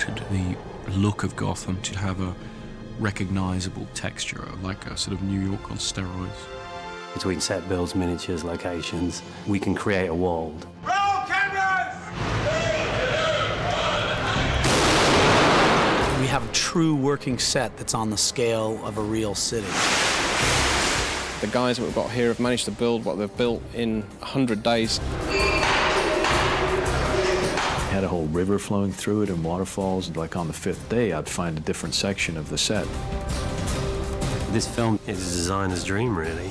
altered the look of Gotham to have a recognizable texture, like a sort of New York on steroids. Between set builds, miniatures, locations, we can create a world. Roll cameras! We have a true working set that's on the scale of a real city. The guys that we've got here have managed to build what they've built in 100 days. Had a whole river flowing through it and waterfalls. Like on the 5th day, I'd find a different section of the set. This film is a designer's dream, really.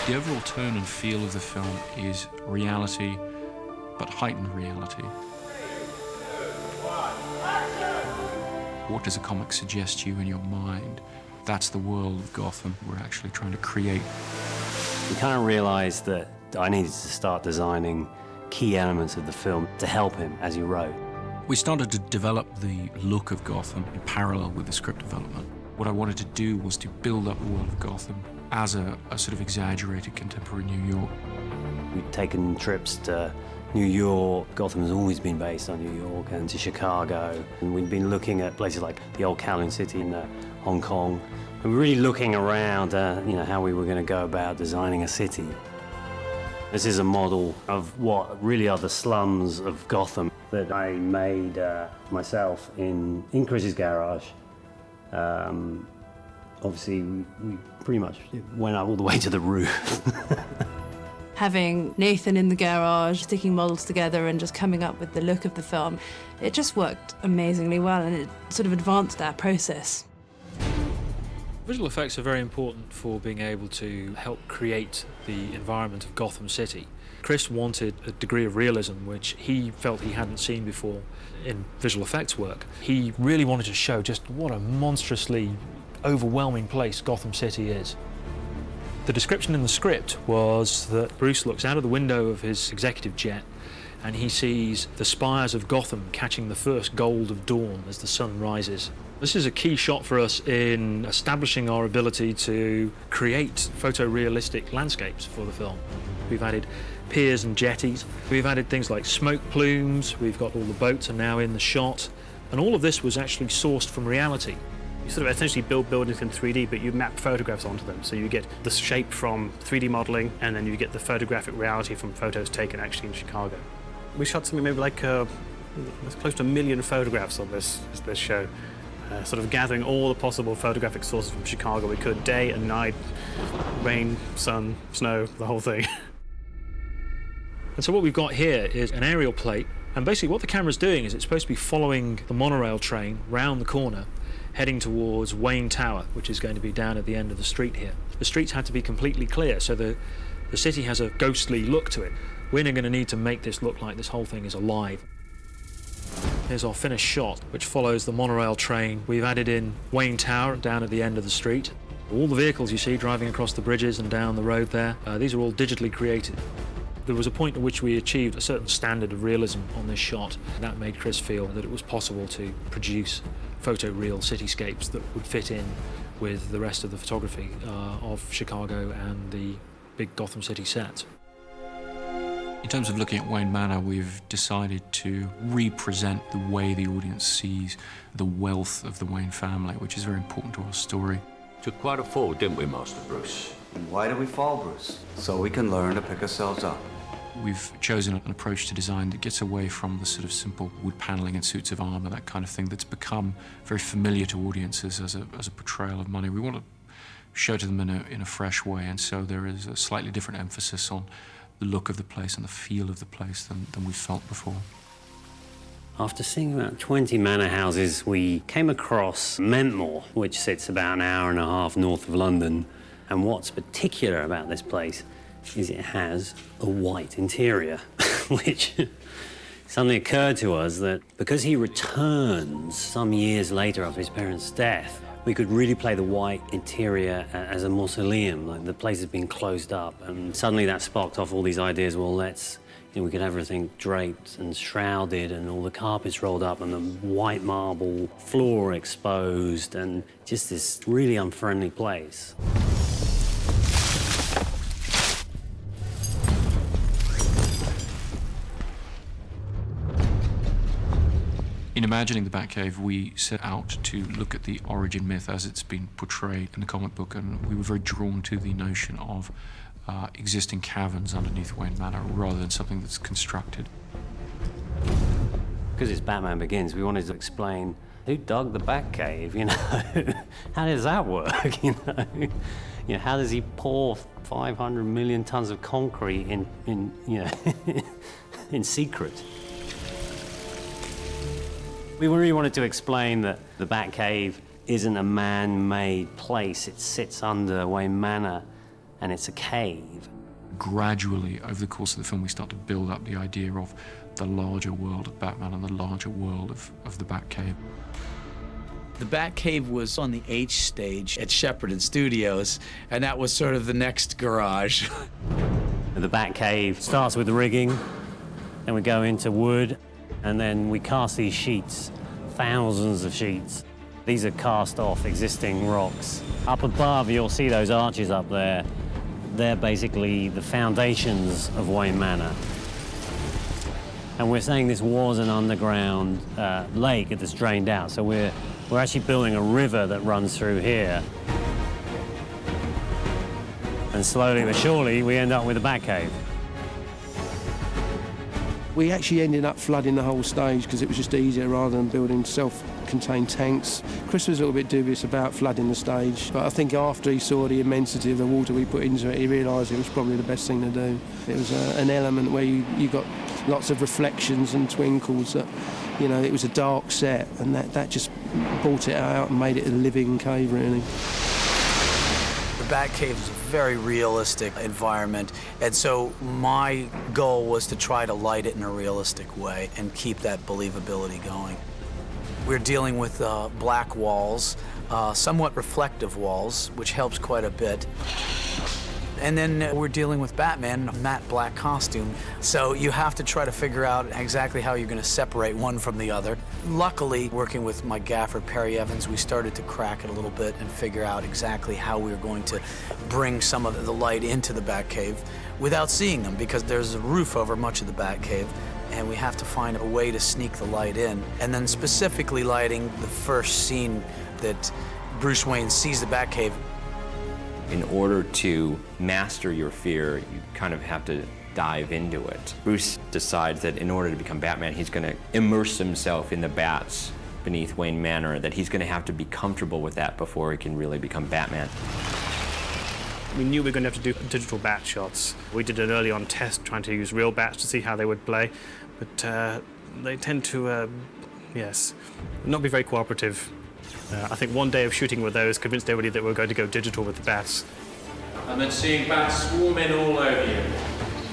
The overall tone and feel of the film is reality, but heightened reality. What does a comic suggest to you in your mind? That's the world of Gotham we're actually trying to create. We kind of realized that I needed to start designing key elements of the film to help him as he wrote. We started to develop the look of Gotham in parallel with the script development. What I wanted to do was to build up the world of Gotham as a sort of exaggerated contemporary New York. We'd taken trips to New York. Gotham has always been based on New York, and to Chicago. And we'd been looking at places like the old Kowloon City in Hong Kong. And we were really looking around, how we were going to go about designing a city. This is a model of what really are the slums of Gotham that I made myself in Chris's garage. Obviously, we pretty much went up all the way to the roof. Having Nathan in the garage, sticking models together and just coming up with the look of the film, it just worked amazingly well, and it sort of advanced our process. Visual effects are very important for being able to help create the environment of Gotham City. Chris wanted a degree of realism which he felt he hadn't seen before in visual effects work. He really wanted to show just what a monstrously overwhelming place Gotham City is. The description in the script was that Bruce looks out of the window of his executive jet and he sees the spires of Gotham catching the first gold of dawn as the sun rises. This is a key shot for us in establishing our ability to create photorealistic landscapes for the film. We've added piers and jetties. We've added things like smoke plumes. We've got all the boats are now in the shot. And all of this was actually sourced from reality. You sort of essentially build buildings in 3D, but you map photographs onto them. So you get the shape from 3D modeling, and then you get the photographic reality from photos taken actually in Chicago. We shot something maybe like there's close to 1 million photographs on this show. Sort of gathering all the possible photographic sources from Chicago we could, day and night, rain, sun, snow, the whole thing. And so what we've got here is an aerial plate, and basically what the camera's doing is it's supposed to be following the monorail train round the corner, heading towards Wayne Tower, which is going to be down at the end of the street here. The streets had to be completely clear, so the city has a ghostly look to it. We're going to need to make this look like this whole thing is alive. Here's our finished shot, which follows the monorail train. We've added in Wayne Tower down at the end of the street. All the vehicles you see driving across the bridges and down the road there, these are all digitally created. There was a point at which we achieved a certain standard of realism on this shot. That made Chris feel that it was possible to produce photoreal cityscapes that would fit in with the rest of the photography of Chicago and the big Gotham City sets. In terms of looking at Wayne Manor, we've decided to represent the way the audience sees the wealth of the Wayne family, which is very important to our story. Took quite a fall, didn't we, Master Bruce? And why do we fall, Bruce? So we can learn to pick ourselves up. We've chosen an approach to design that gets away from the sort of simple wood paneling and suits of armor, that kind of thing that's become very familiar to audiences as a portrayal of money. We want to show to them in a fresh way, and so there is a slightly different emphasis on the look of the place and the feel of the place than we've felt before. After seeing about 20 manor houses, we came across Mentmore, which sits about an hour and a half north of London. And what's particular about this place is it has a white interior, which suddenly occurred to us that because he returns some years later after his parents' death, we could really play the white interior as a mausoleum, like the place has been closed up. And suddenly that sparked off all these ideas, well, we could have everything draped and shrouded and all the carpets rolled up and the white marble floor exposed and just this really unfriendly place. imagining the Batcave, we set out to look at the origin myth as it's been portrayed in the comic book, and we were very drawn to the notion of existing caverns underneath Wayne Manor rather than something that's constructed. Because it's Batman Begins, we wanted to explain who dug the Batcave, you know? How does that work, you know? How does he pour 500 million tons of concrete in you know, in secret? We really wanted to explain that the Batcave isn't a man-made place. It sits under Wayne Manor, and it's a cave. Gradually, over the course of the film, we start to build up the idea of the larger world of Batman and the larger world of the Batcave. The Batcave was on the H stage at Shepperton Studios, and that was sort of the next garage. The Batcave starts with rigging, then we go into wood, and then we cast these sheets, thousands of sheets. These are cast off existing rocks. Up above, you'll see those arches up there. They're basically the foundations of Wayne Manor. And we're saying this was an underground lake that's drained out, so we're actually building a river that runs through here. And slowly but surely, we end up with a Batcave. We actually ended up flooding the whole stage because it was just easier rather than building self-contained tanks. Chris was a little bit dubious about flooding the stage, but I think after he saw the immensity of the water we put into it, he realised it was probably the best thing to do. It was an element where you got lots of reflections and twinkles that, you know, it was a dark set, and that just brought it out and made it a living cave, really. The Batcave is a very realistic environment, and so my goal was to try to light it in a realistic way and keep that believability going. We're dealing with black walls, somewhat reflective walls, which helps quite a bit. And then we're dealing with Batman in a matte black costume, so you have to try to figure out exactly how you're going to separate one from the other. Luckily, working with my gaffer, Perry Evans, we started to crack it a little bit and figure out exactly how we were going to bring some of the light into the Batcave without seeing them, because there's a roof over much of the Batcave, and we have to find a way to sneak the light in. And then specifically lighting the first scene that Bruce Wayne sees the Batcave. In order to master your fear, you kind of have to dive into it. Bruce decides that in order to become Batman, he's going to immerse himself in the bats beneath Wayne Manor, that he's going to have to be comfortable with that before he can really become Batman. We knew we were going to have to do digital bat shots. We did an early on test trying to use real bats to see how they would play, but they tend to, not be very cooperative. I think one day of shooting with those convinced everybody that we're going to go digital with the bats. And then seeing bats swarming all over you.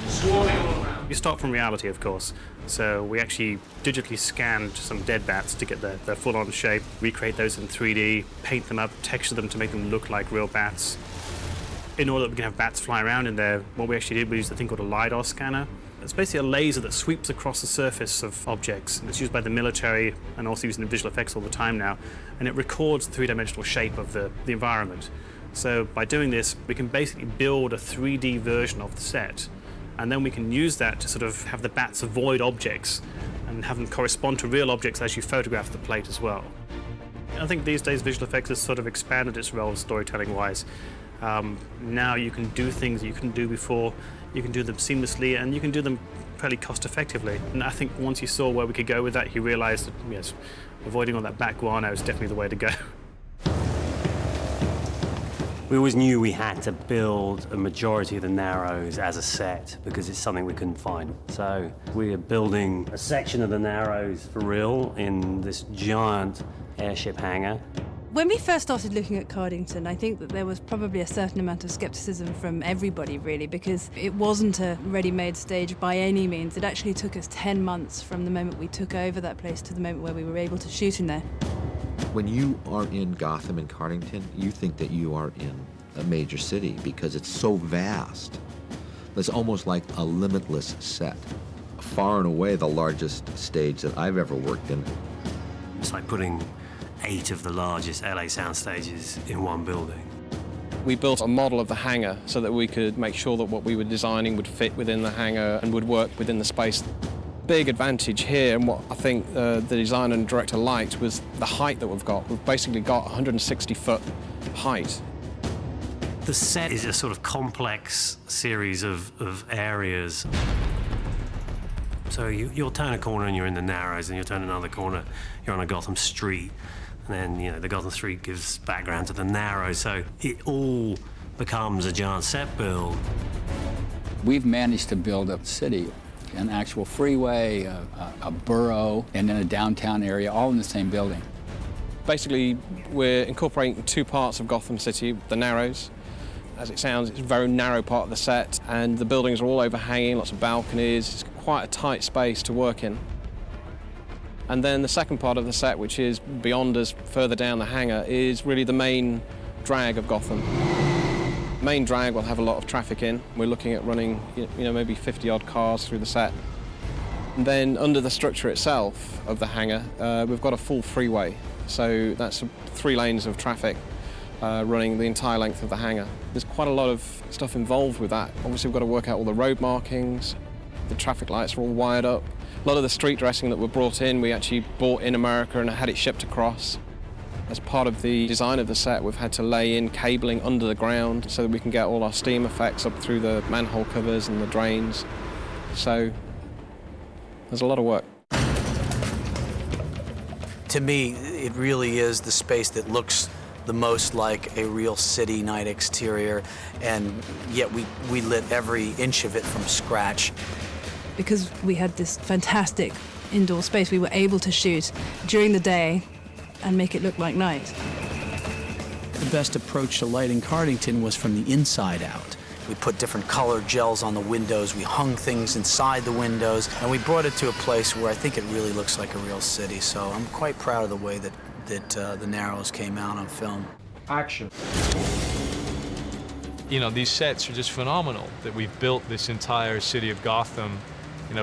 Swarming all around. You start from reality, of course. So we actually digitally scanned some dead bats to get their full-on shape, recreate those in 3D, paint them up, texture them to make them look like real bats. In order that we can have bats fly around in there, what we actually did, we used a thing called a LiDAR scanner. It's basically a laser that sweeps across the surface of objects. It's used by the military and also used in visual effects all the time now. And it records the three-dimensional shape of the environment. So by doing this, we can basically build a 3D version of the set. And then we can use that to sort of have the bats avoid objects and have them correspond to real objects as you photograph the plate as well. I think these days visual effects has sort of expanded its role storytelling-wise. Now you can do things that you couldn't do before. You can do them seamlessly, and you can do them fairly cost-effectively. And I think once you saw where we could go with that, you realised that, yes, avoiding all that back guano is definitely the way to go. We always knew we had to build a majority of the Narrows as a set because it's something we couldn't find. So we are building a section of the Narrows for real in this giant airship hangar. When we first started looking at Cardington, I think that there was probably a certain amount of skepticism from everybody, really, because it wasn't a ready-made stage by any means. It actually took us 10 months from the moment we took over that place to the moment where we were able to shoot in there. When you are in Gotham and Cardington, you think that you are in a major city because it's so vast. It's almost like a limitless set. Far and away the largest stage that I've ever worked in. It's like putting 8 of the largest LA sound stages in one building. We built a model of the hangar so that we could make sure that what we were designing would fit within the hangar and would work within the space. big advantage here, and what I think the designer and director liked, was the height that we've got. We've basically got 160-foot height. The set is a sort of complex series of areas. So you'll turn a corner and you're in the Narrows, and you'll turn another corner, you're on a Gotham street, and then, you know, the Gotham street gives background to the Narrows, so it all becomes a giant set build. We've managed to build a city, an actual freeway, a borough, and then a downtown area, all in the same building. Basically, we're incorporating two parts of Gotham City, the Narrows. As it sounds, it's a very narrow part of the set, and the buildings are all overhanging, lots of balconies. It's quite a tight space to work in. And then the second part of the set, which is beyond us, further down the hangar, is really the main drag of Gotham. Main drag will have a lot of traffic in. We're looking at running, maybe 50-odd cars through the set. And then under the structure itself of the hangar, we've got a full freeway. So that's 3 lanes of traffic running the entire length of the hangar. There's quite a lot of stuff involved with that. Obviously, we've got to work out all the road markings. The traffic lights are all wired up. A lot of the street dressing that were brought in, we actually bought in America and had it shipped across. As part of the design of the set, we've had to lay in cabling under the ground so that we can get all our steam effects up through the manhole covers and the drains. So there's a lot of work. To me, it really is the space that looks the most like a real city night exterior, and yet we lit every inch of it from scratch. Because we had this fantastic indoor space, we were able to shoot during the day and make it look like night. The best approach to lighting Cardington was from the inside out. We put different color gels on the windows, we hung things inside the windows, and we brought it to a place where I think it really looks like a real city. So I'm quite proud of the way that the Narrows came out on film. Action. You know, these sets are just phenomenal, that we've built this entire city of Gotham,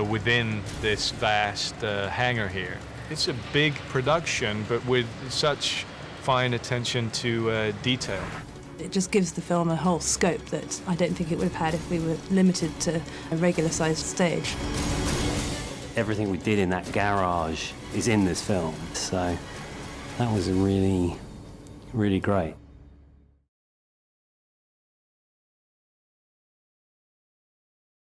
within this vast hangar here. It's a big production, but with such fine attention to detail. It just gives the film a whole scope that I don't think it would have had if we were limited to a regular-sized stage. Everything we did in that garage is in this film, so that was really, really great.